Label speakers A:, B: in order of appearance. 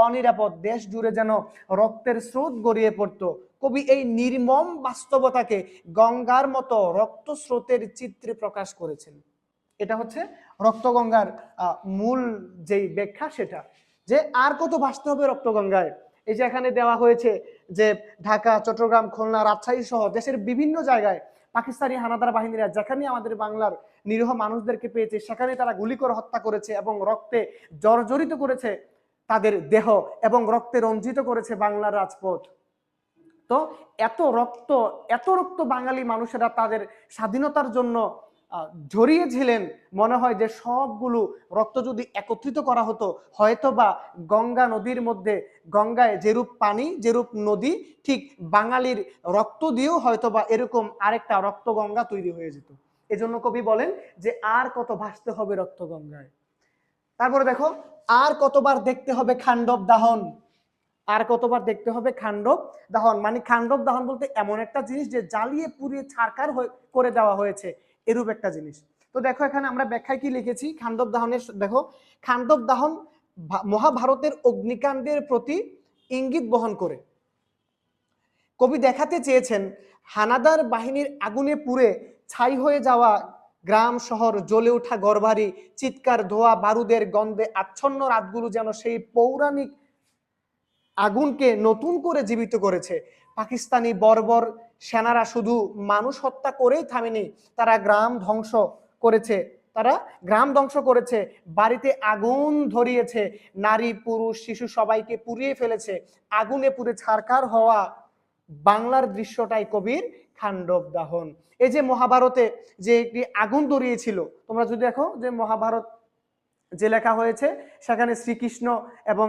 A: অনিরাপদ, দেশ জুড়ে যেন রক্তের স্রোত গড়িয়ে পড়তো। কবি এই নির্মম বাস্তবতাকে গঙ্গার মতো রক্ত স্রোতের চিত্রে প্রকাশ করেছেন। এটা হচ্ছে রক্তগঙ্গার মূল যেই ব্যাখ্যা সেটা, যে আর কত ভাসতে হবে রক্তগঙ্গায়। এই যে এখানে দেওয়া হয়েছে যে ঢাকা, চট্টগ্রাম, খুলনা, রাজশাহী সহ দেশের বিভিন্ন জায়গায় পাকিস্তানি হানাদার বাহিনীরা যেখানে আমাদের বাংলার নিরীহ মানুষদেরকে পেয়েছে সেখানে তারা গুলি করে হত্যা করেছে এবং রক্তে জর্জরিত করেছে তাদের দেহ এবং রক্তে রঞ্জিত করেছে বাংলার রাজপথ। তো এত রক্ত বাঙালি মানুষেরা তাদের স্বাধীনতার জন্য ঝরিয়েছিলেন। মনে হয় যে সবগুলো রক্ত যদি একত্রিত করা হতো, হয়তো বা গঙ্গা নদীর মধ্যে, গঙ্গায় যেরূপ পানি যেরূপ নদী, ঠিক বাঙালির রক্ত দিয়েও হয়তো বা এরকম আরেকটা রক্ত গঙ্গা তৈরি হয়ে যেত। এজন্য কবি বলেন যে আর কত ভাসতে হবে রক্ত গঙ্গায়। তারপরে দেখো, আর কতবার দেখতে হবে খান্ডব দাহন। আর কতবার দেখতে হবে খান্ডব দাহন, মানে খান্ডব দাহন বলতে এমন একটা জিনিস যে জ্বালিয়ে পুড়িয়ে ছারখার করে দেওয়া হয়েছে, এরূপ একটা জিনিস। তো দেখো এখানে আমরা ব্যাখ্যায় কি লিখেছি খান্ডব দাহনের। দেখো, খান্ডব দাহন মহাভারতের অগ্নিকাণ্ডের প্রতি ইঙ্গিত বহন করে। কবি দেখাতে চেয়েছেন হানাদার বাহিনীর আগুনে পুড়ে ছাই হয়ে যাওয়া গ্রাম শহর, জ্বলে ওঠা ঘরবাড়ি, চিৎকার, ধোয়া, বারুদের গন্ধে আচ্ছন্ন রাতগুলো যেন সেই পৌরাণিক আগুনকে নতুন করে জীবিত করেছে। পাকিস্তানি বর্বর সেনারা শুধু মানুষ হত্যা করেই থামেনি, তারা গ্রাম ধ্বংস করেছে। বাড়িতে আগুন ধরিয়েছে, নারী, পুরুষ, শিশু সবাইকে পুড়িয়ে ফেলেছে। আগুনে পুড়ে ছারখার হওয়া বাংলার দৃশ্যটাই কবির খান্ডব দাহন। এই যে মহাভারতে যে একটি আগুন ধরিয়েছিল, তোমরা যদি দেখো যে মহাভারত যে লেখা হয়েছে সেখানে শ্রীকৃষ্ণ এবং